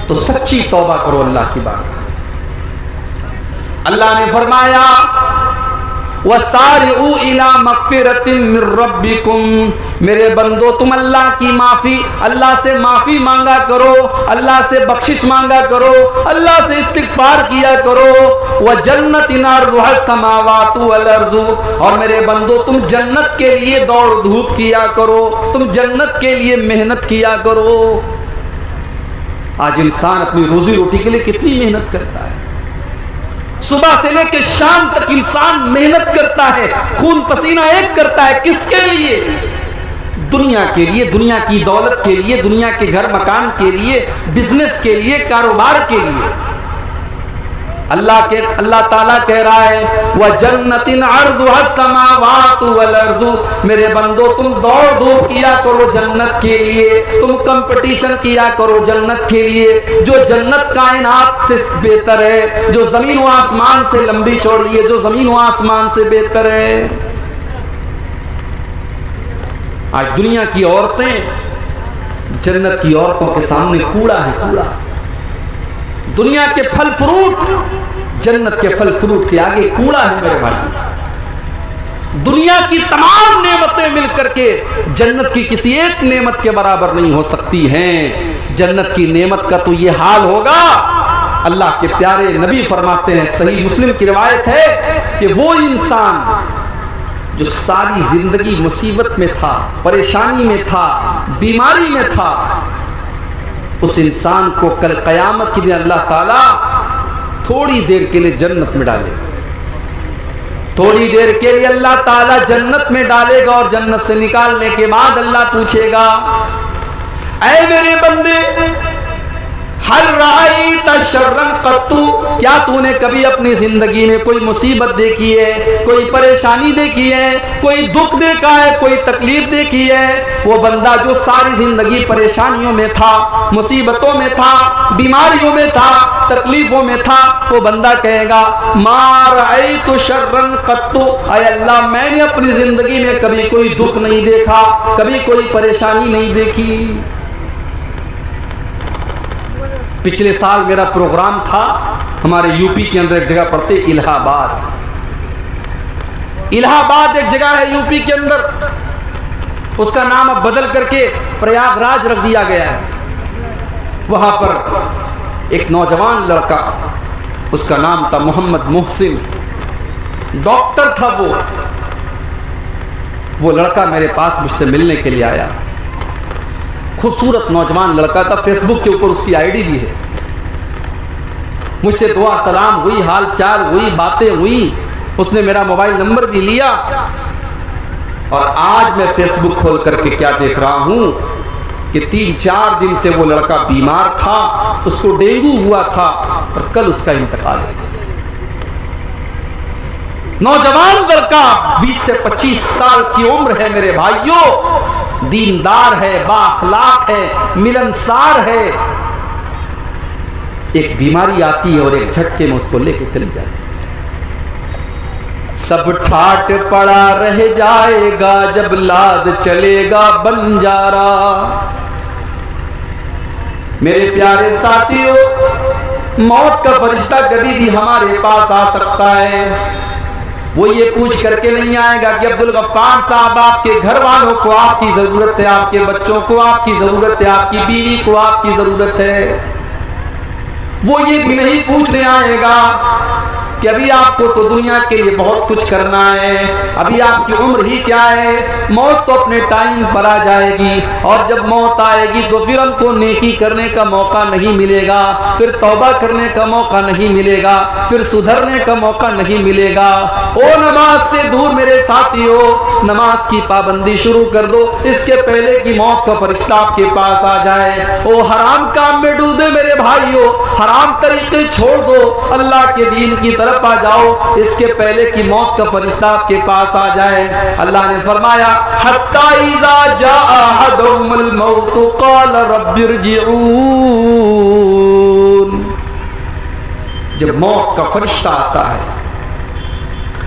तो सच्ची तौबा करो अल्लाह की बात। अल्लाह ने फरमाया वसारिउ इला मग़फ़िरतिन मिर रब्बिकुम, मेरे बंदो तुम अल्लाह की माफी, अल्लाह से माफी मांगा करो, अल्लाह से बख्शिश मांगा करो, अल्लाह से इस्तिग़फ़ार किया करो। व जन्नतिन अर्ज़ुहस समावातु वल अर्ज़ु, और मेरे बंदो तुम जन्नत के लिए दौड़ धूप किया करो, तुम जन्नत के लिए मेहनत किया करो। आज इंसान अपनी रोजी रोटी के लिए कितनी मेहनत करता है, सुबह से लेकर शाम तक इंसान मेहनत करता है, खून पसीना एक करता है, किसके लिए? दुनिया के लिए, दुनिया की दौलत के लिए, दुनिया के घर मकान के लिए, बिजनेस के लिए, कारोबार के लिए। अल्लाह ताला कह रहा है वह जन्नतिन अर्ज़ुहस समावातु वल अर्ज़ु, मेरे बंदो तुम दौड़ धूप किया करो जन्नत के लिए, तुम कंपटीशन किया करो जन्नत के लिए। जो जन्नत कायनात से बेहतर है, जो जमीन व आसमान से लंबी चौड़ी है, जो जमीन व आसमान से बेहतर है। आज दुनिया की औरतें जन्नत की औरतों के सामने कूड़ा है, कूड़ा। दुनिया के फल फ्रूट जन्नत के फल फ्रूट के आगे कूड़ा है मेरे भाई। दुनिया की तमाम नेमतें मिलकर के जन्नत की किसी एक नेमत के बराबर नहीं हो सकती हैं। जन्नत की नेमत का तो ये हाल होगा, अल्लाह के प्यारे नबी फरमाते हैं, सही मुस्लिम की रिवायत है कि वो इंसान जो सारी जिंदगी मुसीबत में था, परेशानी में था, बीमारी में था, उस इंसान को कल कयामत के दिन अल्लाह ताला थोड़ी देर के लिए जन्नत में डालेगा। थोड़ी देर के लिए अल्लाह ताला जन्नत में डालेगा और जन्नत से निकालने के बाद अल्लाह पूछेगा, ऐ मेरे बंदे हर रायत शर्रन कत्तु, क्या तूने कभी अपनी जिंदगी में कोई मुसीबत देखी है, कोई परेशानी देखी है, कोई दुख देखा है, कोई तकलीफ देखी है? वो बंदा जो सारी जिंदगी परेशानियों में था, मुसीबतों में था, बीमारियों में था, तकलीफों में था, वो बंदा कहेगा मा रायतु शर्रन कत्तु, ऐ अल्लाह मैंने अपनी जिंदगी में कभी कोई दुख नहीं देखा, कभी कोई परेशानी नहीं देखी। पिछले साल मेरा प्रोग्राम था, हमारे यूपी के अंदर एक जगह पड़ती इलाहाबाद। इलाहाबाद एक जगह है यूपी के अंदर, उसका नाम अब बदल करके प्रयागराज रख दिया गया है। वहां पर एक नौजवान लड़का, उसका नाम था मोहम्मद मोहसिन, डॉक्टर था वो लड़का मेरे पास मुझसे मिलने के लिए आया। खूबसूरत नौजवान लड़का था, फेसबुक के ऊपर उसकी आईडी भी है। मुझसे दुआ सलाम हुई, हाल चाल हुई, बातें हुई, उसने मेरा मोबाइल नंबर भी लिया। और आज मैं फेसबुक खोल करके क्या देख रहा हूं कि 3-4 दिन से वो लड़का बीमार था, उसको डेंगू हुआ था और कल उसका इंतकाल हो गया। नौजवान लड़का 20 से 25 साल की उम्र है मेरे भाइयों, दीनदार है, बाअखलाक है, मिलनसार है। एक बीमारी आती है और एक झटके में उसको लेके चली जाती है। सब ठाट पड़ा रह जाएगा जब लाद चलेगा बंजारा। मेरे प्यारे साथियों, मौत का फरिश्ता कभी भी हमारे पास आ सकता है। वो ये पूछ करके नहीं आएगा कि अब्दुल गफ्फार साहब आपके घर वालों को आपकी जरूरत है, आपके बच्चों को आपकी जरूरत है, आपकी बीवी को आपकी जरूरत है। वो ये भी नहीं पूछने आएगा कि अभी आपको तो दुनिया के लिए बहुत कुछ करना है, अभी आपकी उम्र ही क्या है, मौत तो अपने टाइम पर आ जाएगी। और जब मौत आएगी तो फिर हमको नेकी करने का मौका नहीं मिलेगा, फिर तौबा करने का मौका नहीं मिलेगा, फिर सुधरने का मौका नहीं मिलेगा। ओ नमाज से दूर मेरे साथियों, नमाज की पाबंदी शुरू कर दो इसके पहले कि मौत का फरिश्ता आपके पास आ जाए। ओ हराम काम में डूबे मेरे भाइयों, हराम तरीके छोड़ दो, अल्लाह के दीन की तरफ आ जाओ इसके पहले कि मौत का फरिश्ता आपके पास आ जाए। अल्लाह ने फरमाया हत्ता इज़ा जाअ अहदहुमुल मौत क़ाल रब्बिरजिऊन। जब मौत का फरिश्ता आता है,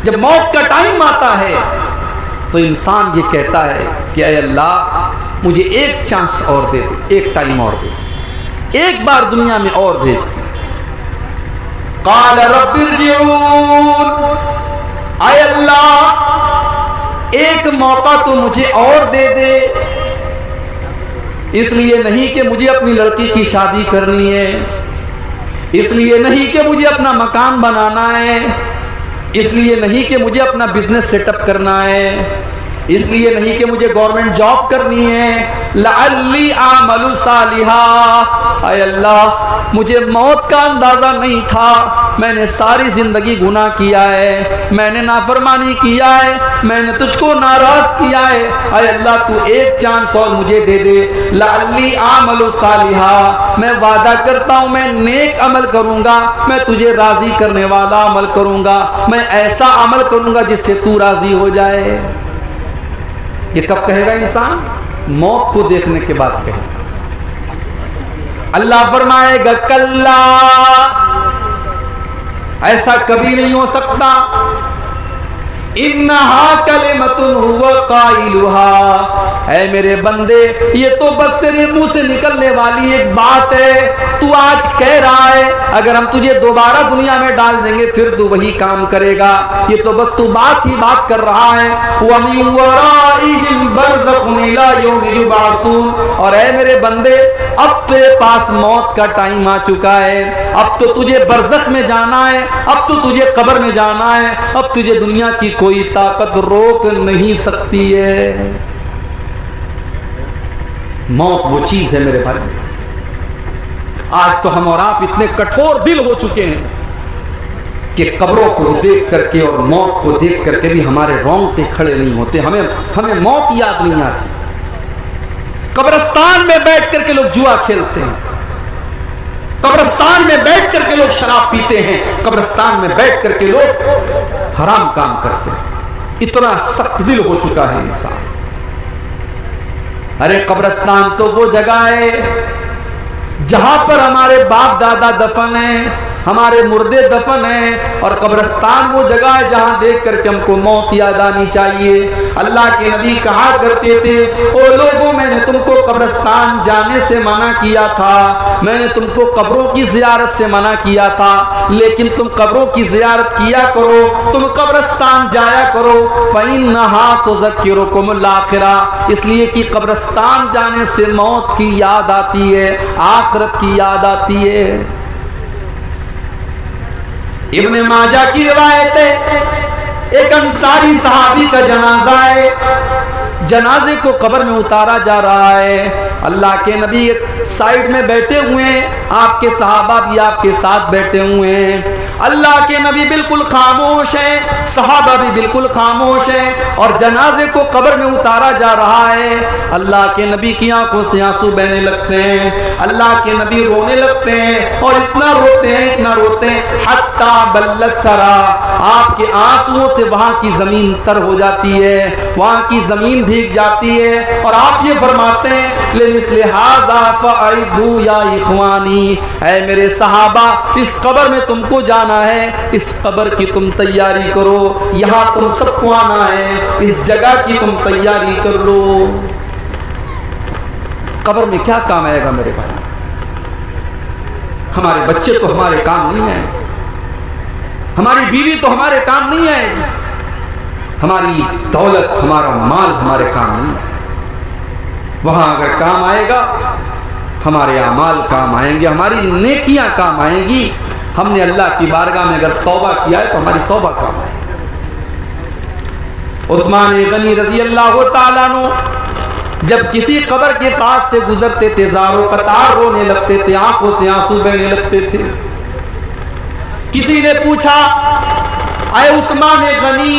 जब मौत का टाइम आता है, तो इंसान ये कहता है कि ऐ अल्लाह मुझे एक चांस और दे दे, एक टाइम और दे दे। एक बार दुनिया में और भेज दी। क़ाल रब्बिरजिऊन, आय अल्लाह एक मौका तो मुझे और दे दे। इसलिए नहीं कि मुझे अपनी लड़की की शादी करनी है, इसलिए नहीं कि मुझे अपना मकान बनाना है, इसलिए नहीं कि मुझे अपना बिजनेस सेटअप करना है, इसलिए नहीं कि मुझे गवर्नमेंट जॉब करनी है। लअल्ली आमलु सालिहा, आय अल्लाह मुझे मौत का अंदाजा नहीं था, मैंने सारी जिंदगी गुनाह किया है, मैंने नाफरमानी किया है, मैंने तुझको नाराज किया है। आय अल्लाह तू एक चांस और मुझे दे दे। लअल्ली आमलु सालिहा, मैं वादा करता हूं मैं नेक अमल करूंगा, मैं तुझे राजी करने वाला अमल करूंगा, मैं ऐसा अमल करूंगा जिससे तू राजी हो जाए। ये कब कहेगा इंसान? मौत को देखने के बाद कहेगा। अल्लाह फरमाएगा कल्ला, ऐसा कभी नहीं हो सकता। इन्नहा कलिमतुन हुवा काइलुहा, ऐ मेरे बंदे ये तो बस तेरे मुंह से निकलने वाली एक बात है, तू आज कह रहा है, अगर हम तुझे दोबारा दुनिया में डाल देंगे फिर तू वही काम करेगा। ये तो बस तू बात ही बात कर रहा है। व मिन वराइहिम बरज़खुन इला यौमि युबअसून, और ऐ मेरे बंदे अब तेरे पास मौत का टाइम आ चुका है, अब तो तुझे बरज़ख में जाना है, अब तो तुझे कब्र में जाना है, अब तुझे दुनिया की कोई ताकत रोक नहीं सकती है। मौत वो चीज है मेरे भाई। आज तो हम और आप इतने कठोर दिल हो चुके हैं कि कब्रों को देख करके और मौत को देख करके भी हमारे रोंगटे खड़े नहीं होते, हमें मौत याद नहीं आती। कब्रिस्तान में बैठ करके लोग जुआ खेलते हैं, कब्रिस्तान में बैठ करके लोग शराब पीते हैं, कब्रिस्तान में बैठ करके लोग हराम काम करते हैं। इतना सख्त दिल हो चुका है इंसान। अरे कब्रिस्तान तो वो जगह है जहां पर हमारे बाप दादा दफन है, हमारे मुर्दे दफन हैं, और कब्रिस्तान वो जगह है जहां देख करके हमको मौत याद आनी चाहिए। अल्लाह के नबी कहा करते थे, ओ लोगों मैंने तुमको कब्रिस्तान जाने से मना किया था, मैंने तुमको कब्रों की जियारत से मना किया था, लेकिन तुम कब्रों की जियारत किया करो, तुम कब्रिस्तान जाया करो। फइन्नहा तुज़क्किरुकुमुल आखिरा, इसलिए कि कब्रिस्तान जाने से मौत की याद आती है, आखिरत की याद आती है। इब्ने माजा की रिवायत है, एक अंसारी सहाबी का जनाजा है, जनाजे को कब्र में उतारा जा रहा है। अल्लाह के नबी साइड में बैठे हुए हैं, आपके सहाबा भी आपके साथ बैठे हुए हैं। अल्लाह के नबी बिल्कुल खामोश हैं, सहाबा भी बिल्कुल खामोश हैं, और जनाजे को कब्र में उतारा जा रहा है। अल्लाह के नबी की आंखों से आंसू बहने लगते हैं, अल्लाह के नबी रोने लगते हैं, और इतना रोते हैं, इतना रोते हैं, हत्ता बल्लत सरा, आपके आंसुओं से वहां की जमीन तर हो जाती है, वहां की जमीन भीग जाती है। और आप ये फरमाते हैं, लिमिस्लि हाज़ा फ़अइदू या इख़वानी, ऐ मेरे सहाबा इस कब्र में तुमको जाना है, इस कब्र की तुम तैयारी करो, यहां तुम सबको आना है, इस जगह की तुम तैयारी कर लो। कब्र में क्या काम आएगा मेरे भाई? हमारे बच्चे तो हमारे काम नहीं आएंगे, हमारी बीवी तो हमारे काम नहीं आएगी, हमारी दौलत हमारा माल हमारे काम नहीं आएगा। वहां अगर काम आएगा हमारे अमाल काम आएंगे, हमारी नेकियां काम आएंगी। हमने अल्लाह की बारगाह में अगर तौबा किया है तो हमारी तौबा काम आएगी। उस्मान गनी रजी अल्लाह तआला अन्हु जब किसी कब्र के पास से गुजरते थे, ज़ारो कतार रोने लगते थे, आंखों से आंसू बहने लगते थे। किसी ने पूछा, अय उस्मान गनी,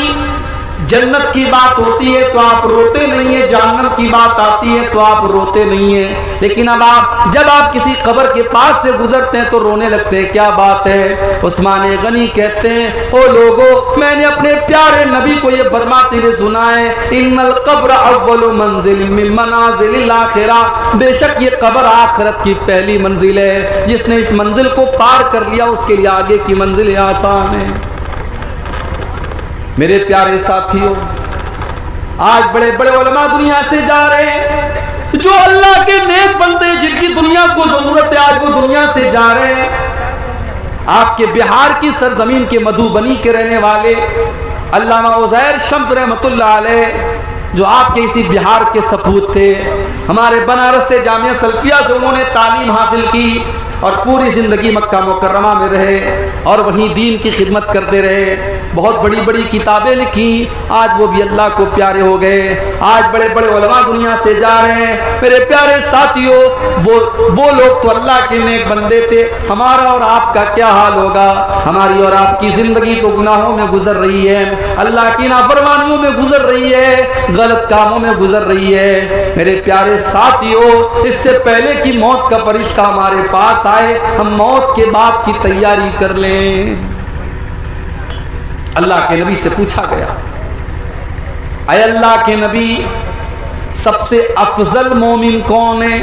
जन्नत की बात होती है तो आप रोते नहीं है, जहन्नम की बात आती है तो आप रोते नहीं है, लेकिन अब आप जब आप किसी कब्र के पास से गुजरते हैं तो रोने लगते हैं, क्या बात है? उस्मान गनी कहते हैं, ओ लोगों, मैंने अपने प्यारे नबी को ये फरमाते हुए सुना है, इन्नल कब्र अव्वलु मंजिल मिन मनाजिलिल आखिरा, बेशक ये कब्र आखिरत की पहली मंजिल है, जिसने इस मंजिल को पार कर लिया उसके लिए आगे की मंजिल आसान है। मेरे प्यारे साथियों, आज बड़े बड़े उलमा दुनिया से जा रहे हैं, जो अल्लाह के नेक बंदे जिनकी दुनिया को जरूरत है, आज वो दुनिया से जा रहे हैं। आपके बिहार की सरजमीन के मधुबनी के रहने वाले अल्लामा उज़ैर शम्स रहमतुल्लाह अलैह, जो आपके इसी बिहार के सपूत थे, हमारे बनारस से जामिया सल्फिया से उन्होंने तालीम हासिल की और पूरी ज़िंदगी मक्का मुकर्रमा में रहे और वहीं दीन की खिदमत करते रहे। बहुत बड़ी बड़ी किताबें लिखी, आज वो भी अल्लाह को प्यारे हो गए। आज बड़े बड़े उलमा दुनिया से जा रहे हैं। मेरे प्यारे साथियों, वो लोग तो अल्लाह के नेक बंदे थे। हमारा और आपका क्या हाल होगा? हमारी और आपकी ज़िंदगी तो गुनाहों में गुजर रही है, अल्लाह की नाफरमानियों में गुजर रही है, गलत कामों में गुजर रही है। मेरे प्यारे साथियों, इससे पहले कि मौत का फरिश्ता हमारे पास आए, हम मौत के बाद की तैयारी कर लें। अल्लाह के नबी से पूछा गया, अय अल्लाह के नबी, सबसे अफजल मोमिन कौन है?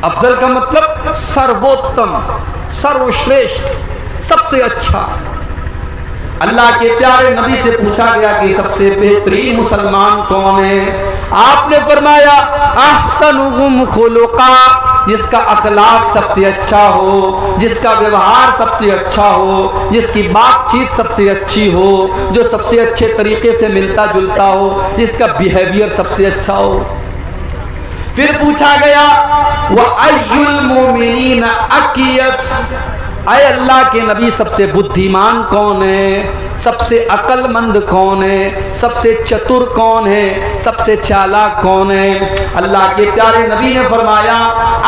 अफजल का मतलब सर्वोत्तम, सर्वश्रेष्ठ, सबसे अच्छा। अल्लाह के प्यारे नबी से पूछा गया कि सबसे बेहतरीन मुसलमान कौन है? आपने फरमाया अहसनुहुम खुलुका, जिसका अखलाक सबसे अच्छा हो, जिसका व्यवहार सबसे अच्छा हो, जिसकी बातचीत सबसे अच्छी हो, जो सबसे अच्छे तरीके से मिलता जुलता हो, जिसका बिहेवियर सबसे अच्छा हो। फिर पूछा गया वह अय्युल मोमिनीन अकियस, अय अल्लाह के नबी सबसे बुद्धिमान कौन है? सबसे अक्लमंद कौन है? सबसे चतुर कौन है? सबसे चालाक कौन है? अल्लाह के प्यारे नबी ने फरमाया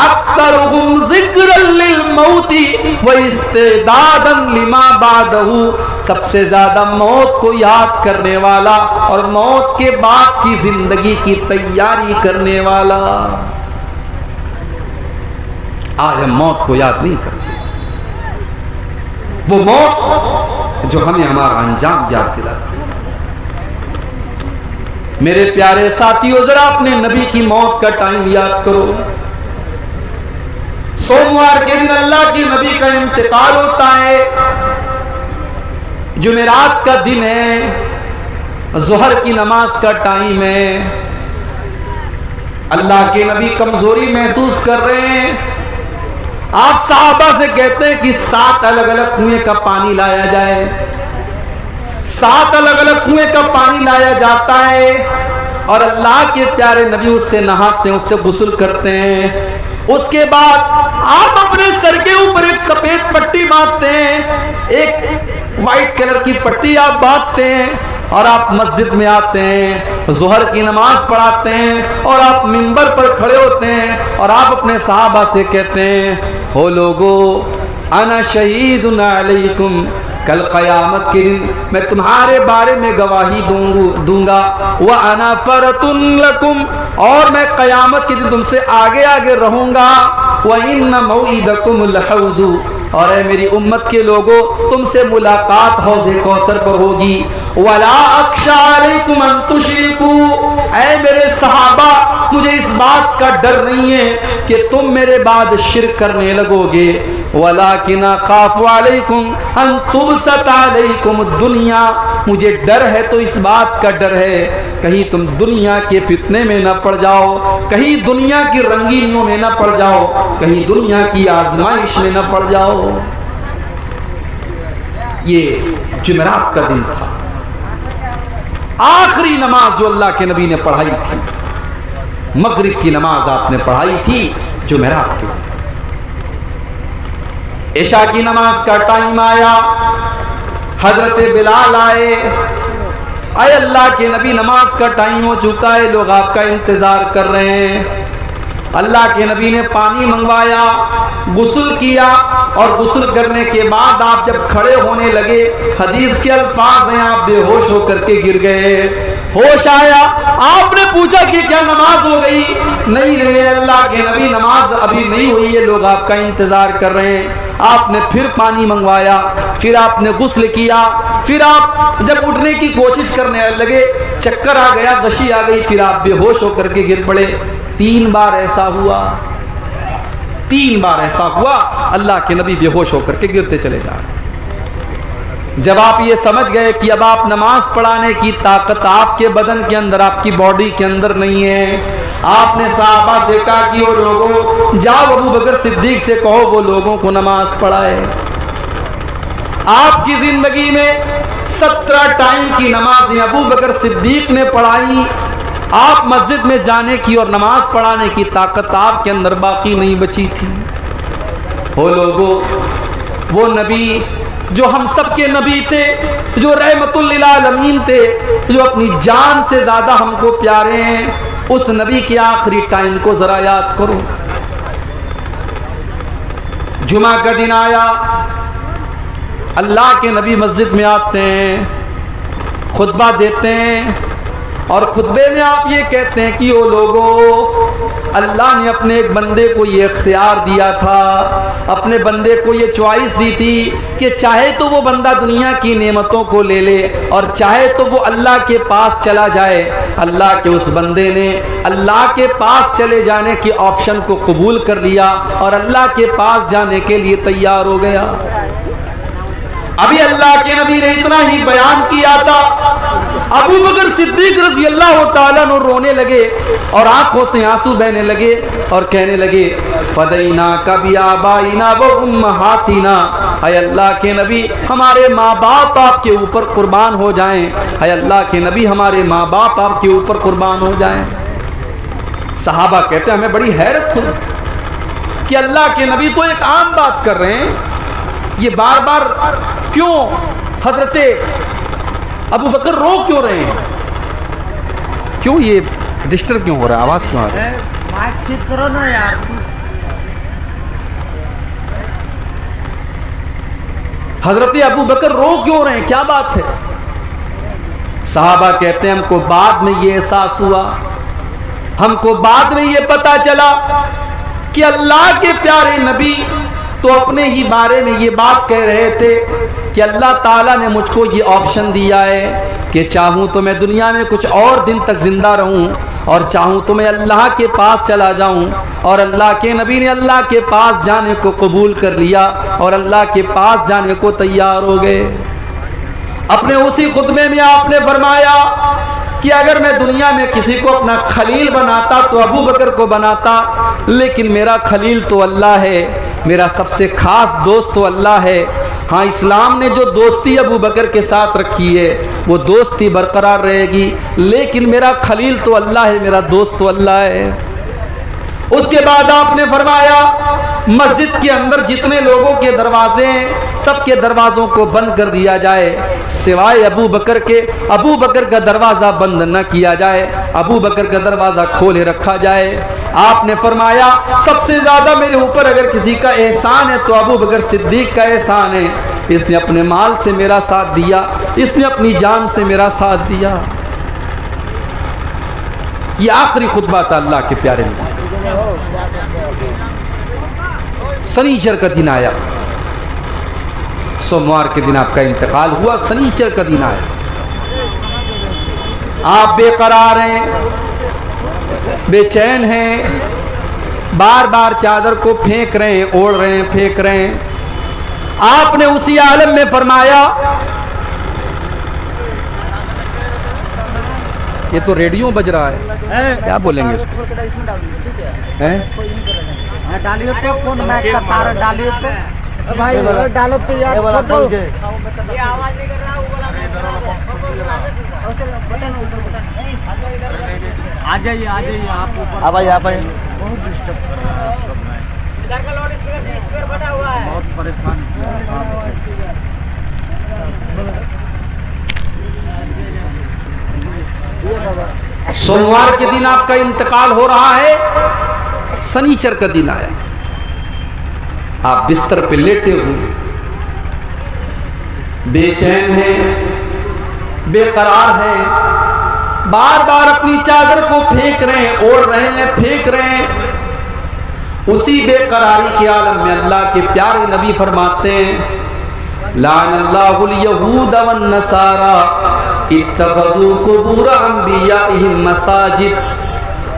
अक्सरुहुम ज़िक्रन लिल मौती व इस्तिदादन लिमा बादहू, सबसे ज्यादा मौत को याद करने वाला और मौत के बाद की जिंदगी की तैयारी करने वाला। आज हम मौत को याद नहीं करते, वो मौत जो हमें हमारा अंजाम याद दिलाती है। मेरे प्यारे साथियों, जरा अपने नबी की मौत का टाइम याद करो। सोमवार के दिन अल्लाह के नबी का इंतकाल होता है, जुमेरात का दिन है, जोहर की नमाज का टाइम है। अल्लाह के नबी कमजोरी महसूस कर रहे हैं। आप साहबा से कहते हैं कि 7 अलग अलग कुएं का पानी लाया जाए। 7 अलग अलग कुएं का पानी लाया जाता है और अल्लाह के प्यारे नबी उससे नहाते हैं, उससे गुस्ल करते हैं। उसके बाद आप अपने सर के ऊपर एक सफेद पट्टी बांधते हैं, एक व्हाइट कलर की पट्टी आप बांधते हैं और आप मस्जिद में आते हैं, जोहर की नमाज पढ़ाते हैं और आप मिंबर पर खड़े होते हैं और आप अपने सहाबा से कहते हैं, हो लोगो अना शहीदुन अलैकुम, कल क़यामत के दिन मैं तुम्हारे बारे में गवाही दूंगा। व अना फरतुन लकुम, और मैं क़यामत के दिन तुमसे आगे आगे रहूंगा। व इन्ना मौइदकुम लहौज़ु, और है मेरी उम्मत के लोगों, तुमसे मुलाकात हौज़े कौसर पर होगी। वला अख्शा अलैकुम अन तुशरिकू, ऐ मेरे सहाबा, मुझे इस बात का डर नहीं है कि तुम मेरे बाद शिर्क करने लगोगे। वलाकिन अखाफु अलैकुम अन तुबसत अलैकुम दुनिया, मुझे डर है तो इस बात का डर है कहीं तुम दुनिया के फितने में न पड़ जाओ, कहीं दुनिया की रंगीनियों में न पड़ जाओ, कहीं दुनिया की आजमाइश में न पड़ जाओ। ये जुमेरात का दिन था, आखिरी नमाज जो अल्लाह के नबी ने पढ़ाई थी, मगरिब की नमाज आपने पढ़ाई थी जुमेरात के दिन। इशा की नमाज का टाइम आया, हजरत बिलाल आए, आए अल्लाह के नबी नमाज का टाइम हो चुका है, लोग आपका इंतजार कर रहे हैं। अल्लाह के नबी ने पानी मंगवाया, गुस्ल किया और गुस्ल करने के बाद आप जब खड़े होने लगे, हदीस के अल्फाज हैं, आप बेहोश होकर के गिर गए। होश आया, आपने पूछा कि क्या नमाज हो गई? नहीं नहीं अल्लाह के नबी, नमाज अभी नहीं हुई है, लोग आपका इंतजार कर रहे हैं। आपने फिर पानी मंगवाया, फिर आपने गुस्ल किया, फिर आप जब उठने की कोशिश करने लगे, चक्कर आ गया, गशी आ गई, फिर आप बेहोश होकर के गिर पड़े। 3 बार ऐसा हुआ, 3 बार ऐसा हुआ, अल्लाह के नबी बेहोश होकर के गिरते चले जा रहे। जब आप ये समझ गए कि अब आप नमाज पढ़ाने की ताकत आपके बदन के अंदर, आपकी बॉडी के अंदर नहीं है, आपने सहाबा से कहा कि वो लोगों, जाओ अबू बकर सिद्दीक से कहो वो लोगों को नमाज पढ़ाए। आपकी जिंदगी में 17 टाइम की नमाज अबू बकर सिद्दीक ने पढ़ाई। आप मस्जिद में जाने की और नमाज पढ़ाने की ताकत आपके अंदर बाकी नहीं बची थी। वो लोगों, वो नबी जो हम सबके नबी थे, जो रहमतुल लिल आलमीन थे, जो अपनी जान से ज्यादा हमको प्यारे हैं, उस नबी के आखिरी टाइम को जरा याद करो। जुमा का दिन आया, अल्लाह के नबी मस्जिद में आते हैं, खुतबा देते हैं और खुतबे में आप ये कहते हैं कि ओ लोगों, अल्लाह ने अपने एक बंदे को ये इख्तियार दिया था, अपने बंदे को ये चॉइस दी थी कि चाहे तो वो बंदा दुनिया की नेमतों को ले ले और चाहे तो वो अल्लाह के पास चला जाए। अल्लाह के उस बंदे ने अल्लाह के पास चले जाने की ऑप्शन को कबूल कर लिया और अल्लाह के पास जाने के लिए तैयार हो गया। अभी अल्लाह के नबी ने इतना ही बयान किया था, अबू बकर सिद्दीक रज़ी अल्लाह तआला अन्हु रोने लगे और आंखों से आंसू बहने लगे और कहने लगे, फदैना कभी आबाइना व उम्महातिना, है अल्लाह के नबी हमारे माँ बाप आपके ऊपर कुर्बान हो जाएं, है अल्लाह के नबी हमारे माँ बाप आपके ऊपर कुर्बान हो जाएं। सहाबा कहते हैं हमें बड़ी हैरत हुई कि अल्लाह के नबी तो एक आम बात कर रहे हैं, ये बार बार क्यों हजरते अबू बकर रो क्यों रहे हैं, क्यों ये डिस्टर्ब क्यों हो रहा है, आवाज क्यों आ रही है? माइक ठीक करो ना यार। हजरत अबू बकर रो क्यों रहे हैं, क्या बात है? सहाबा कहते हैं हमको बाद में ये एहसास हुआ, हमको बाद में ये पता चला कि अल्लाह के प्यारे नबी तो अपने ही बारे में ये बात कह रहे थे कि अल्लाह ताला ने मुझको ये ऑप्शन दिया है कि चाहूँ तो मैं दुनिया में कुछ और दिन तक जिंदा रहूँ और चाहूँ तो मैं अल्लाह के पास चला जाऊँ। और अल्लाह के नबी ने अल्लाह के पास जाने को कबूल कर लिया और अल्लाह के पास जाने को तैयार हो गए। अपने उसी खुतबे में आपने फरमाया कि अगर मैं दुनिया में किसी को अपना खलील बनाता तो अबू बकर को बनाता, लेकिन मेरा खलील तो अल्लाह है, मेरा सबसे खास दोस्त तो अल्लाह है। हाँ, इस्लाम ने जो दोस्ती अबू बकर के साथ रखी है वो दोस्ती बरकरार रहेगी, लेकिन मेरा खलील तो अल्लाह है, मेरा दोस्त तो अल्लाह है। उसके बाद आपने फरमाया मस्जिद के अंदर जितने लोगों के दरवाजे हैं सबके दरवाजों को बंद कर दिया जाए, सिवाय अबू बकर के। अबू बकर का दरवाज़ा बंद न किया जाए, अबू बकर का दरवाज़ा खोले रखा जाए। आपने फरमाया सबसे ज़्यादा मेरे ऊपर अगर किसी का एहसान है तो अबू बकर सिद्दीक का एहसान है, इसने अपने माल से मेरा साथ दिया, इसने अपनी जान से मेरा साथ दिया। ये आखिरी खुतबा था अल्लाह के प्यारे में। शनीचर का दिन आया, सोमवार के दिन आपका इंतकाल हुआ, शनीचर का दिन आया, आप बेकरार हैं, बेचैन हैं, बार बार चादर को फेंक रहे हैं, ओढ़ रहे हैं, फेंक रहे हैं। आपने उसी आलम में फरमाया, ये तो रेडियो बज रहा है, क्या बोलेंगे इसको? डालिए तो कौन बैग का तार डालिए तो भाई डालो तो यार छोटो ये आवाज नहीं कर रहा, आ जाइए आप ऊपर, अब यहाँ पे बहुत डिस्टर्ब कर रहा है, इधर का लाउड स्पीकर बना हुआ है, बहुत परेशान। सोमवार के दिन आपका इंतकाल हो रहा है, शनीचर का दिन आया, आप बिस्तर पे लेटे हुए, बेचैन हैं, बेकरार हैं, बार बार अपनी चादर को फेंक रहे हैं, ओढ़ रहे हैं, फेंक रहे हैं। उसी बेकरारी के आलम में अल्लाह के प्यारे नबी फरमाते हैं, लानल्लाहुल यहूद वन नसारा इत्तखज़ू कुबूर अंबियाइहिम मसाजिद।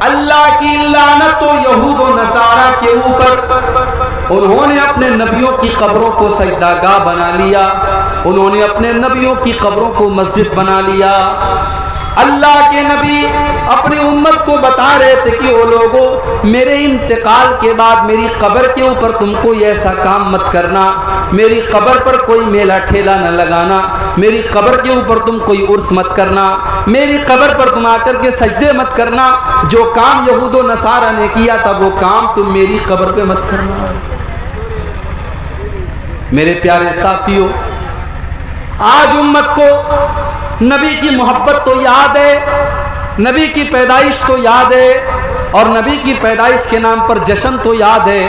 अल्लाह की लानत तो यहूद और नसारा के ऊपर, उन्होंने अपने नबियों की कब्रों को सजदागाह बना लिया, उन्होंने अपने नबियों की कब्रों को मस्जिद बना लिया। अल्लाह के नबी अपनी उम्मत को बता रहे थे कि ओ लोगों, मेरे इंतकाल के बाद मेरी कब्र के ऊपर तुम कोई ऐसा काम मत करना, मेरी कब्र पर कोई मेला ठेला न लगाना, मेरी कब्र के ऊपर तुम कोई उर्स मत करना, मेरी कब्र पर तुम आकर के सजदे मत करना, जो काम यहूदो नसारा ने किया था वो काम तुम मेरी कब्र पे मत करना। मेरे प्यारे साथियों, आज उम्मत को नबी की मोहब्बत तो याद है, नबी की पैदाइश तो याद है और नबी की पैदाइश के नाम पर जश्न तो याद है,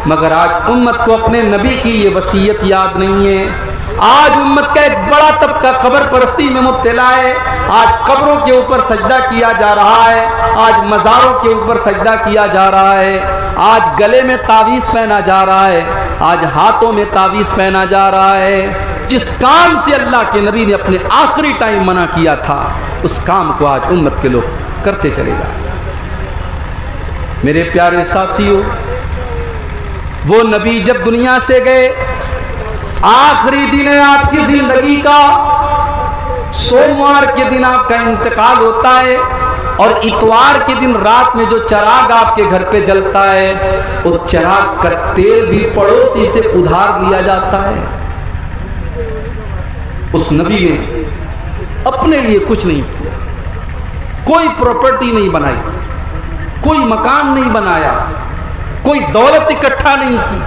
मगर आज उम्मत को अपने नबी की ये वसीयत याद नहीं है। आज उम्मत का एक बड़ा तबका कब्र परस्ती में मुब्तला है। आज कब्रों के ऊपर सजदा किया जा रहा है, आज मज़ारों के ऊपर सजदा किया जा रहा है, आज गले में तावीज़ पहना जा रहा है, आज हाथों में तावीज़ पहना जा रहा है। जिस काम से अल्लाह के नबी ने अपने आखिरी टाइम मना किया था, उस काम को आज उम्मत के लोग करते चले जा रहे हैं। मेरे प्यारे साथियों, वो नबी जब दुनिया से गए, आखिरी दिन है आपकी जिंदगी का, सोमवार के दिन आपका इंतकाल होता है और इतवार के दिन रात में जो चिराग आपके घर पे जलता है, उस चिराग का तेल भी पड़ोसी से उधार लिया जाता है। उस नबी ने अपने लिए कुछ नहीं किया, कोई प्रॉपर्टी नहीं बनाई, कोई मकान नहीं बनाया, कोई दौलत इकट्ठा नहीं की।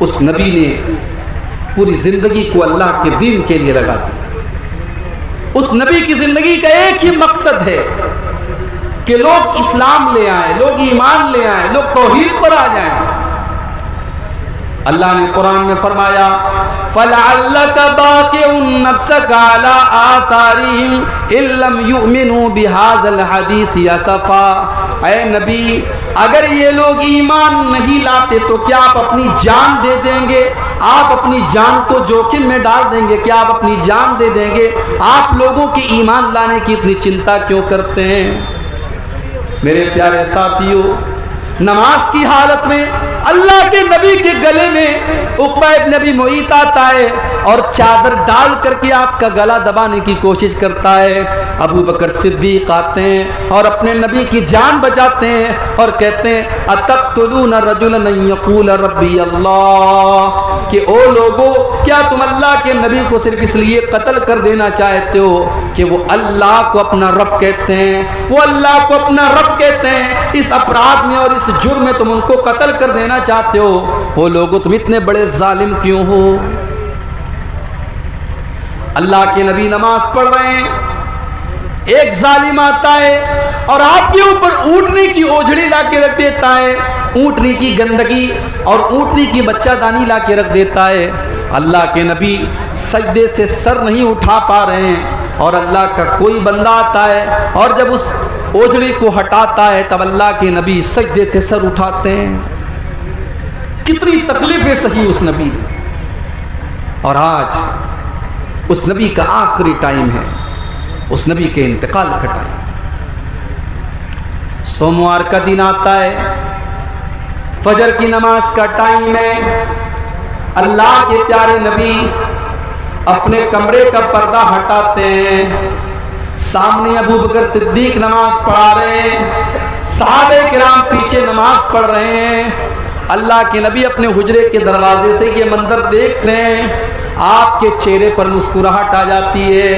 उस नबी ने पूरी जिंदगी को अल्लाह के दीन के लिए लगा दिया। उस नबी की जिंदगी का एक ही मकसद है कि लोग इस्लाम ले आए, लोग ईमान ले आए, लोग तौहीद पर आ जाएं। अल्लाह ने कुरान में फरमाया, फलअल्लका बाक़िउन नफ्सका अला आतारिहिम इल्लम युमिनू बिहाज़ल हदीस असफा। ऐ नबी, अगर ये लोग ईमान नहीं लाते तो क्या आप अपनी जान दे देंगे? आप अपनी जान को जोखिम में डाल देंगे? क्या आप अपनी जान दे देंगे? आप लोगों के ईमान लाने की इतनी चिंता क्यों करते हैं? मेरे प्यारे साथियों, नमाज की हालत में अल्लाह के नबी के गले में उक़बा इब्न अबी मुईत आता है और चादर डाल करके आपका गला दबाने की कोशिश करता है। अबू बकर सिद्दीक आते हैं और अपने नबी की जान बचाते हैं और कहते हैं, अतक़्तुलून रजुलन अन यक़ूल रब्बी अल्लाह, कि ओ लोगो, क्या तुम अल्लाह के नबी को सिर्फ इसलिए कत्ल कर देना चाहते हो कि वो अल्लाह को अपना रब कहते हैं, वो अल्लाह को अपना रब कहते हैं? इस अपराध में और इस जुर्म में तुम उनको कत्ल कर देना चाहते हो? वो लोगो, तुम इतने बड़े जालिम क्यों हो? अल्लाह के नबी नमाज पढ़ रहे हैं, एक जालिम आता है और आपके ऊपर ऊँटनी की ओझड़ी ला के रख देता है, ऊँटनी की गंदगी और ऊँटनी की बच्चादानी ला के रख देता है। अल्लाह के नबी सजदे से सर नहीं उठा पा रहे हैं और अल्लाह का कोई बंदा आता है और जब उस ओझड़ी को हटाता है तब अल्लाह के नबी सजदे से सर उठाते हैं। कितनी तकलीफें सही उस नबी ने। और आज उस नबी का आखिरी टाइम है, उस नबी के इंतकाल का टाइम। सोमवार का दिन आता है, फजर की नमाज का टाइम है। अल्लाह के प्यारे नबी अपने कमरे का पर्दा हटाते हैं, सामने अबू बकर सिद्दीक नमाज पढ़ा रहे हैं, सहाबे किराम पीछे नमाज पढ़ रहे हैं। अल्लाह के नबी अपने हुजरे के दरवाजे से ये मंजर देखते हैं, आपके चेहरे पर मुस्कुराहट आ जाती है,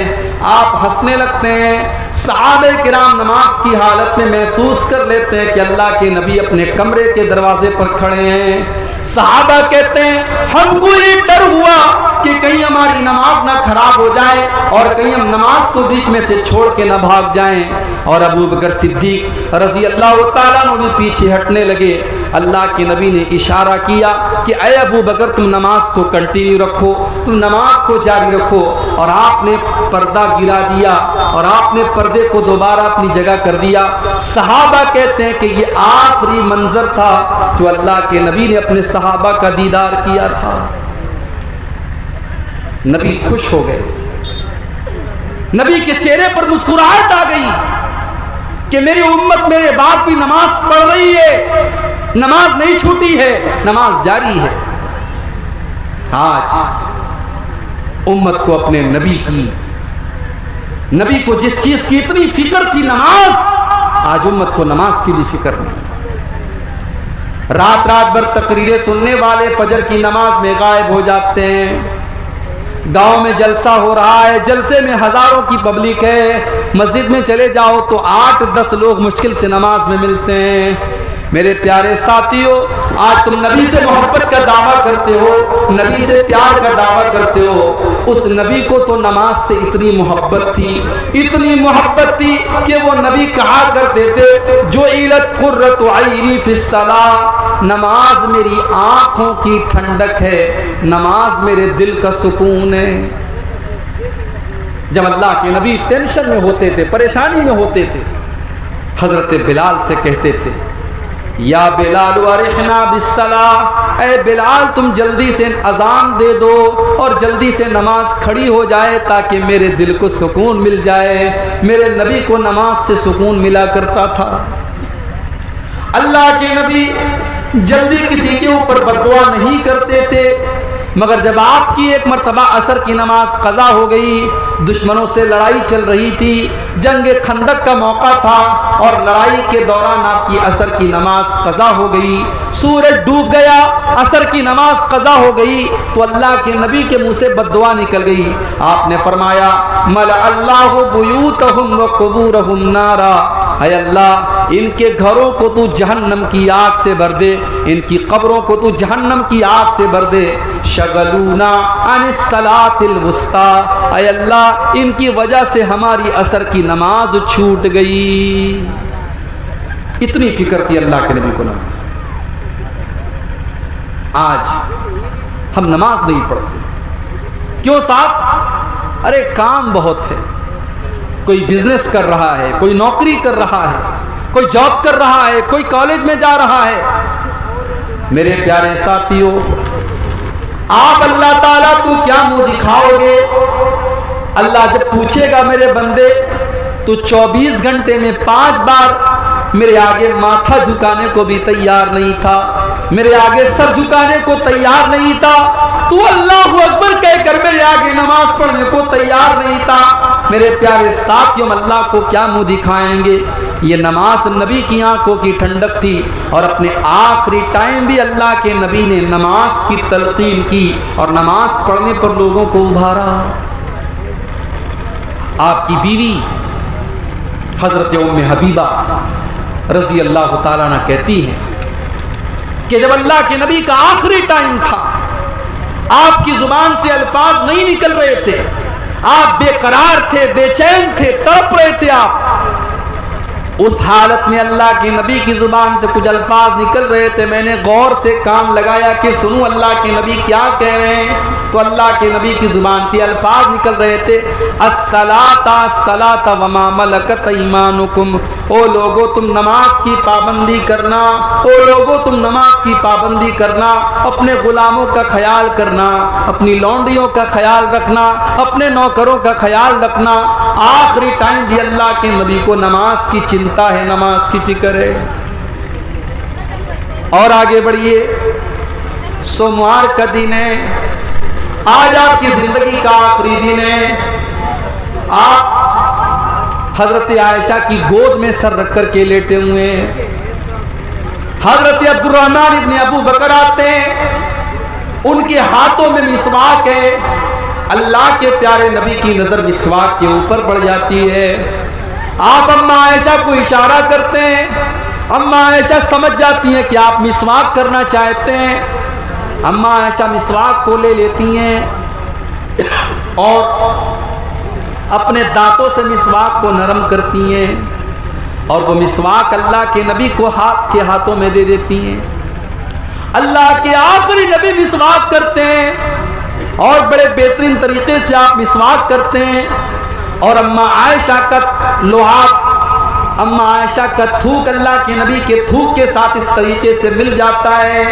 आप हंसने लगते हैं। सहाबे किराम नमाज की हालत में महसूस कर लेते हैं कि अल्लाह के नबी अपने कमरे के दरवाजे पर खड़े हैं। सहाबा कहते हैं, हमको ये डर हुआ कि कहीं हमारी नमाज ना खराब हो जाए और कहीं हम नमाज को बीच में से छोड़ के ना भाग जाएं। और अबू बकर सिद्दीक रज़ी अल्लाह तआला अन्हु भी पीछे हटने लगे। अल्लाह के नबी ने इशारा किया कि अय अबू बकर, तुम नमाज को कंटिन्यू रखो, तुम नमाज को जारी रखो। और आपने पर्दा गिरा दिया और आपने पर्दे को दोबारा अपनी जगह कर दिया। सहाबा कहते हैं कि ये आखिरी मंजर था जो अल्लाह के नबी ने अपने सहाबा का दीदार किया था। नबी खुश हो गए, नबी के चेहरे पर मुस्कुराहट आ गई कि मेरी उम्मत मेरे बाद भी नमाज पढ़ रही है, नमाज नहीं छूटी है, नमाज जारी है। आज उम्मत को अपने नबी की नबी को जिस चीज की इतनी फिक्र थी नमाज, आज उम्मत को नमाज की भी फिक्र नहीं। रात रात भर तकरीरें सुनने वाले फजर की नमाज में गायब हो जाते हैं। गांव में जलसा हो रहा है, जलसे में हजारों की पब्लिक है, मस्जिद में चले जाओ तो 8-10 लोग मुश्किल से नमाज में मिलते हैं। मेरे प्यारे साथियों, आज तुम नबी से मोहब्बत का दावा करते हो, नबी से प्यार का दावा करते हो। उस नबी को तो नमाज से इतनी मोहब्बत थी, इतनी मोहब्बत थी कि वो नबी कहा करते थे, जो इलत कुर्रतु ऐनी फिस्सलाह, नमाज मेरी आंखों की ठंडक है, नमाज मेरे दिल का सुकून है। जब अल्लाह के नबी टेंशन में होते थे, परेशानी में होते थे, हजरत बिलाल से कहते थे, या बिलाल अरिहना बिस्सलाह, ए बिलाल तुम जल्दी से अजान दे दो और जल्दी से नमाज खड़ी हो जाए ताकि मेरे दिल को सुकून मिल जाए। मेरे नबी को नमाज से सुकून मिला करता था। अल्लाह के नबी जल्दी किसी के ऊपर बद्दुआ नहीं करते थे, मगर जब आपकी एक मर्तबा असर की नमाज कज़ा हो गई, दुश्मनों से लड़ाई चल रही थी, जंग खंदक का मौका था और लड़ाई के दौरान आपकी असर की नमाज कज़ा हो गई, सूरज डूब गया, असर की नमाज कज़ा हो गई, तो अल्लाह के नबी के मुंह से बद्दुआ निकल गई। आपने फरमाया, मल अल्लाहु बुयूतहुम व कुबूरहुम नारा, ऐ अल्लाह इनके घरों को तू जहन्नम की आग से भर दे, इनकी कब्रों को तू जहन्नम की आग से भर दे। शगलूना अनिस सलातिल वुस्ता, ऐ अल्लाह इनकी वजह से हमारी असर की नमाज छूट गई। इतनी फिक्र थी अल्लाह के नबी को नमाज। आज हम नमाज नहीं पढ़ते, क्यों साहब? अरे काम बहुत है, कोई बिजनेस कर रहा है, कोई नौकरी कर रहा है, कोई जॉब कर रहा है, कोई कॉलेज में जा रहा है। मेरे प्यारे साथियों, आप अल्लाह ताला को क्या मुंह दिखाओगे? अल्लाह जब पूछेगा, मेरे बंदे तू 24 घंटे में 5 बार मेरे आगे माथा झुकाने को भी तैयार नहीं था, मेरे आगे सर झुकाने को तैयार नहीं था, तू अल्लाहु अकबर कहकर मेरे आगे नमाज पढ़ने को तैयार नहीं था। मेरे प्यारे साथियों, अल्लाह को क्या मुंह दिखाएंगे? ये नमाज नबी की आंखों की ठंडक थी और अपने आखिरी टाइम भी अल्लाह के नबी ने नमाज की तलकीन की और नमाज पढ़ने पर लोगों को उभारा। आपकी बीवी हजरत उम्मे हबीबा रजी अल्लाह ताला अन्हा कहती हैं कि जब अल्लाह के नबी का आखिरी टाइम था, आपकी जुबान से अल्फाज नहीं निकल रहे थे, आप बेकरार थे, बेचैन थे, तड़प रहे थे। आप उस हालत में अल्लाह के नबी की जुबान से कुछ अल्फाज निकल रहे थे। मैंने गौर से कान लगाया कि सुनूं अल्लाह के नबी क्या कह रहे हैं, तो अल्लाह के नबी की जुबान से अल्फाज निकल रहे थे, अस्सलाता अस्सलाता वमा मलकत ईमानुकुम, ओ लोगो तुम नमाज की पाबंदी करना, ओ लोगो तुम नमाज की पाबंदी करना, अपने गुलामों का ख्याल करना, अपनी लौंडियों का ख्याल रखना, अपने नौकरों का ख्याल रखना। आखिरी टाइम भी अल्लाह के नबी को नमाज की चिंता है, नमाज की फिक्र है। और आगे बढ़िए, सोमवार का दिन है, आज आपकी जिंदगी का आखिरी दिन है। आप हजरत आयशा की गोद में सर रख कर के लेटे हुए हैं। हजरत अब्दुर्रहमान इब्न अबू बकर आते हैं, उनके हाथों में मिसवाक है। अल्लाह के प्यारे नबी की नजर मिसवाक के ऊपर पड़ जाती है। आप अम्मा आयशा को इशारा करते हैं, अम्मा आयशा समझ जाती हैं कि आप मिसवाक करना चाहते हैं। अम्मा आयशा मिसवाक को ले लेती हैं और अपने दांतों से मिसवाक को नरम करती हैं और वो मिसवाक अल्लाह के नबी को हाथों में दे देती हैं। अल्लाह के आखिरी नबी मिसवाक करते हैं और बड़े बेहतरीन तरीके से आप मिसवाक करते हैं और अम्मा आयशा का लुहाक, अम्मा आयशा का थूक अल्लाह के नबी के थूक के साथ इस तरीके से मिल जाता है।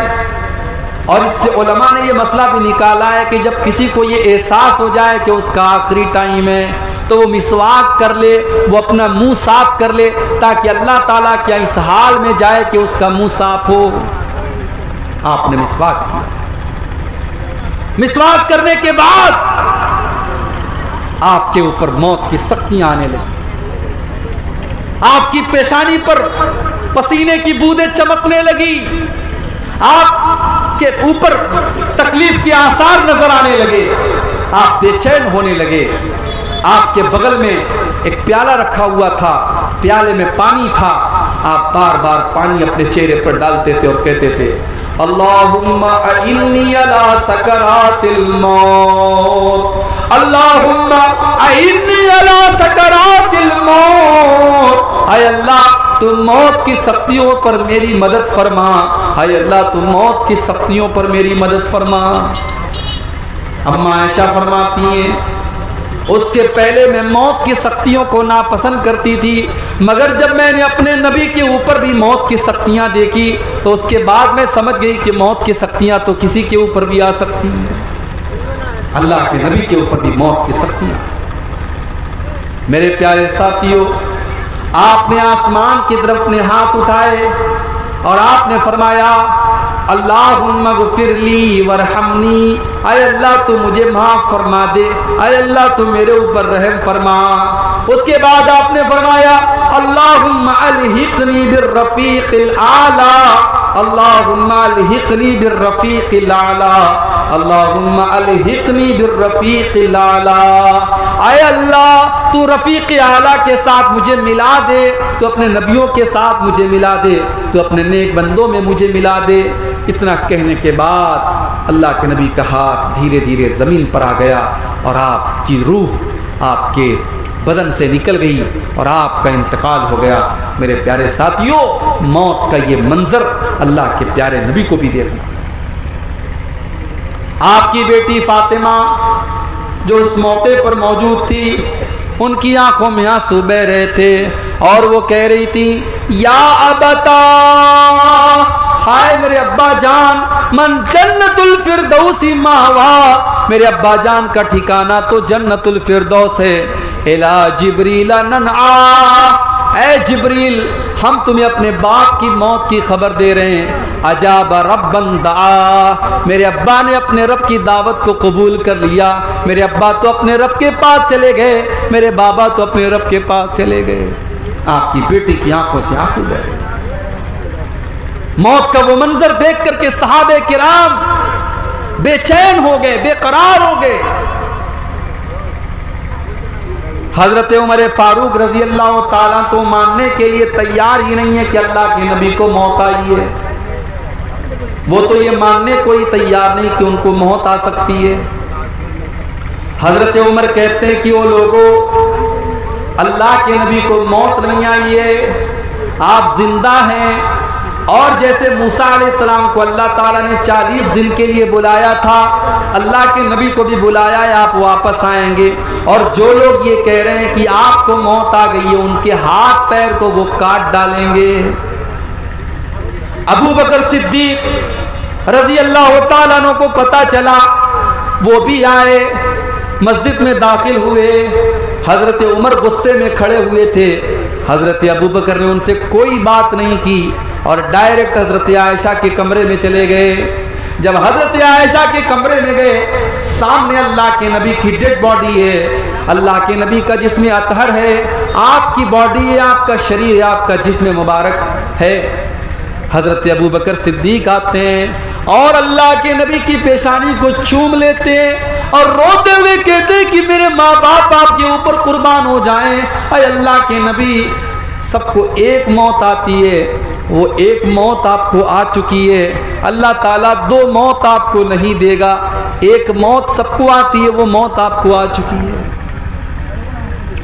और इससे उलमा ने ये मसला भी निकाला है कि जब किसी को ये एहसास हो जाए कि उसका आखिरी टाइम है, तो वो मिसवाक कर ले, वो अपना मुंह साफ कर ले, ताकि अल्लाह ताला क्या इस हाल में जाए कि उसका मुंह साफ हो। आपने मिसवाक किया, मिसवाक करने के बाद आपके ऊपर मौत की सख्तियां आने लगी, आपकी पेशानी पर पसीने की बूंदें चमकने लगी, आपके ऊपर तकलीफ के आसार नजर आने लगे, आप बेचैन होने लगे। आपके बगल में एक प्याला रखा हुआ था, प्याले में पानी था, आप बार बार पानी अपने चेहरे पर डालते थे और कहते थे अल्लाहुम्मा इन्नी अला सकरातिल मौत, अल्लाहुम्मा इन्नी अला सकरातिल मौत। आय अल्लाह तू मौत की सख्तियों पर मेरी मदद फरमा, आय अल्लाह तू मौत की सख्तियों पर मेरी मदद फरमा। अम्मा आयशा फरमाती हैं उसके पहले मैं मौत की सख्तियों को नापसंद करती थी, मगर जब मैंने अपने नबी के ऊपर भी मौत की सख्तियां देखी तो उसके बाद मैं समझ गई कि मौत की सख्तियां तो किसी के ऊपर भी आ सकती हैं, अल्लाह के नबी के ऊपर भी मौत की सख्तियां। मेरे प्यारे साथियों, आपने आसमान की तरफ अपने हाथ उठाए और आपने फरमाया अल्लाहुम्मा गफिरली वरहमनी, आय अल्लाह तू मुझे माफ फरमा दे, आय अल्लाह तू मेरे ऊपर रहम फरमा। उसके बाद आपने फरमाया अल्लाहुम्मा अलहिकनी बिर्रफीकिल आला, अल्लाहुम्मा अलहिकनी बिर्रफीकिल आला, अल्लाहुम्मा अलहिकनी बिर्रफीकिल आला। आय अल्लाह तू रफीक आला के साथ मुझे मिला दे, तो अपने नबियों के साथ मुझे मिला दे, तो अपने नेक बंदों में मुझे मिला दे। इतना कहने के बाद अल्लाह के नबी का हाथ धीरे धीरे जमीन पर आ गया और आपकी रूह आपके बदन से निकल गई और आपका इंतकाल हो गया। मेरे प्यारे साथियों, मौत का ये मंजर अल्लाह के प्यारे नबी को भी देखना। आपकी बेटी फातिमा जो उस मौके पर मौजूद थी, उनकी आंखों में आंसू बह रहे थे और वो कह रही थी या अबता, हाय मेरे अब्बा जान, मन जन्नतुल फिरदौसी मावा, मेरे अब्बा जान का ठिकाना तो जन्नतुल फिरदौस है। इला जिब्रील ननआ, ऐ जिब्रील हम तुम्हें अपने बाप की मौत की खबर दे रहे हैं। अजाब रब्बन दा, मेरे अब्बा ने अपने रब की दावत को कबूल कर लिया, मेरे अब्बा तो अपने रब के पास चले गए, मेरे बाबा तो अपने रब के पास चले गए। आपकी बेटी की आंखों से आंसू बह गए। मौत का वो मंजर देख करके सहाबे किराम बेचैन हो गए, बेकरार हो गए। हजरत उमर फारूक रजी अल्लाह ताला तो मानने के लिए तैयार ही नहीं है कि अल्लाह के नबी को मौत आई है। वो तो ये मानने को ही तैयार नहीं कि उनको मौत आ सकती है। हजरत उमर कहते हैं कि वो लोगों, अल्लाह के नबी को मौत नहीं आई है, आप जिंदा हैं। और जैसे मूसा अलैहिस्सलाम को अल्लाह ताला ने 40 दिन के लिए बुलाया था, अल्लाह के नबी को भी बुलाया है, आप वापस आएंगे। और जो लोग ये कह रहे हैं कि आपको मौत आ गई है, उनके हाथ पैर को वो काट डालेंगे। अबू बकर सिद्दीक रजी अल्लाह ताला अन्हु को पता चला, वो भी आए, मस्जिद में दाखिल हुए। हजरत उमर गुस्से में खड़े हुए थे, हजरत अबू बकर ने उनसे कोई बात नहीं की और डायरेक्ट हजरत आयशा के कमरे में चले गए। जब हजरत आयशा के कमरे में गए, सामने अल्लाह के नबी की डेड बॉडी है, अल्लाह के नबी का जिस्म अतहर है, आपकी बॉडी है, आपका शरीर है, आपका जिस्म मुबारक है। हजरत अबू बकर सिद्दीक आते हैं और अल्लाह के नबी की पेशानी को चूम लेते हैं और रोते हुए कहते हैं कि मेरे माँ बाप आपके ऊपर कुर्बान हो जाएं। अरे अल्लाह के नबी, सबको एक मौत आती है, वो एक मौत आपको आ चुकी है, अल्लाह ताला दो मौत आपको नहीं देगा, एक मौत सबको आती है, वो मौत आपको आ चुकी है।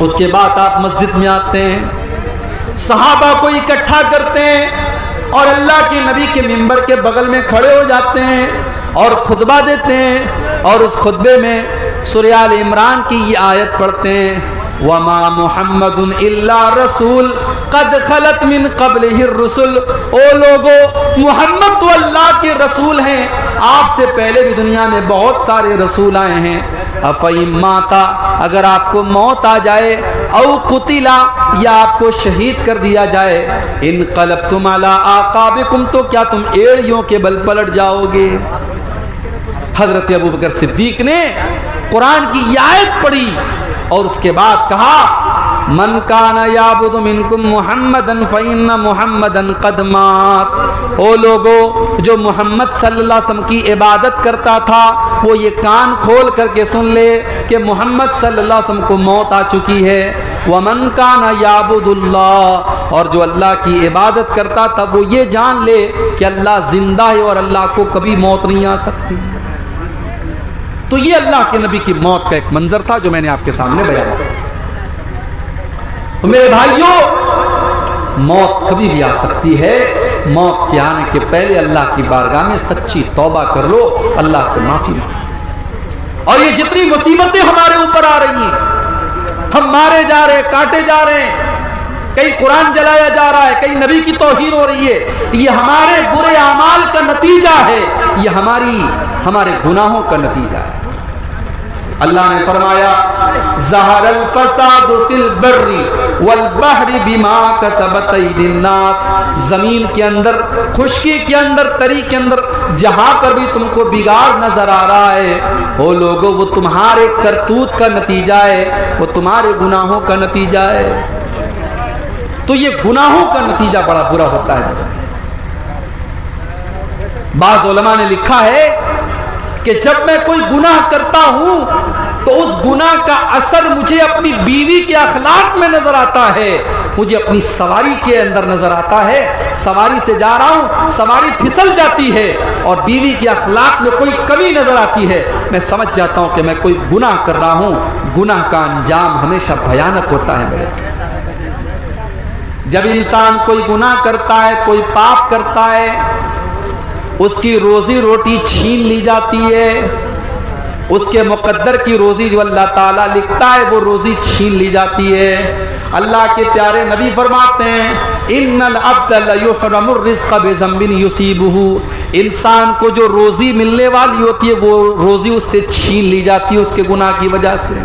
उसके बाद आप मस्जिद में आते हैं, सहाबा को इकट्ठा करते हैं और अल्लाह के नबी के मिंबर के बगल में खड़े हो जाते हैं और खुतबा देते हैं और उस खुतबे में सूरह आल इमरान की ये आयत पढ़ते हैं, वमा मुहम्मदुन इल्ला रसूल कद खलत मिन क़ब्लिहि रुसुल। ओ लोगो, मुहम्मद तो अल्लाह के रसूल हैं, आपसे पहले भी दुनिया में बहुत सारे रसूल आए हैं। अफ़इन माता, अगर आपको मौत आ जाए, औ कुतिला, या आपको शहीद कर दिया जाए, इनक़लबतुम अला आक़ाबिकुम, तो क्या तुम एड़ियों के बल पलट जाओगे। हजरत अबू बकर सिद्दीक ने कुरान की आयत पढ़ी और उसके बाद कहा मन काना याबुदु मिनकुम मुहम्मदन फइन्ना मुहम्मदन कद मात। ओ लोगो, जो मोहम्मद सल्लल्लाहु अलैहि वसल्लम की इबादत करता था वो ये कान खोल करके सुन ले कि मोहम्मद सल्लल्लाहु अलैहि वसल्लम को मौत आ चुकी है। वमन काना याबुदुल्लाह, और जो अल्लाह की इबादत करता था वो ये जान ले कि अल्लाह जिंदा है और अल्लाह को कभी मौत नहीं आ सकती। तो ये अल्लाह के नबी की मौत का एक मंजर था जो मैंने आपके सामने बयान किया। तो मेरे भाइयों, मौत कभी भी आ सकती है। मौत के आने के पहले अल्लाह की बारगाह में सच्ची तौबा कर लो, अल्लाह से माफी मांगो। और ये जितनी मुसीबतें हमारे ऊपर आ रही हैं, हम मारे जा रहे हैं, काटे जा रहे हैं, कहीं कुरान जलाया जा रहा है, कहीं नबी की तौहीन हो रही है, ये हमारे बुरे अमाल का नतीजा है, ये हमारे गुनाहों का नतीजा है। अल्लाह ने फरमाया ज़हरल फसादु फिल बर्रि वल बहरि बिमा कसबत अयदिन नास। जमीन के अंदर, खुशकी के अंदर, तरी के अंदर जहां पर भी तुमको बिगाड़ नजर आ रहा है, वो लोगों, वो तुम्हारे करतूत का नतीजा है, वो तुम्हारे गुनाहों का नतीजा है। तो ये गुनाहों का नतीजा बड़ा बुरा होता है। बाज़ उलमा ने लिखा है कि जब मैं कोई गुनाह करता हूं तो उस गुनाह का असर मुझे अपनी बीवी के अखलाक में नजर आता है, मुझे अपनी सवारी के अंदर नजर आता है। सवारी से जा रहा हूं, सवारी फिसल जाती है और बीवी के अखलाक में कोई कमी नजर आती है, मैं समझ जाता हूं कि मैं कोई गुनाह कर रहा हूं। गुनाह का अंजाम हमेशा भयानक होता है मेरे। जब इंसान कोई गुनाह करता है, कोई पाप करता है, उसकी रोजी रोटी छीन ली जाती है, उसके मुकद्दर की रोजी जो अल्लाह ताला लिखता है वो रोजी छीन ली जाती है। अल्लाह के प्यारे नबी फरमाते हैं इन्नल अब्द लयुहरमुर रिज़्क़ बिज़म्बिन युसीबुहु। इंसान को जो रोजी मिलने वाली होती है वो रोजी उससे छीन ली जाती है उसके गुनाह की वजह से।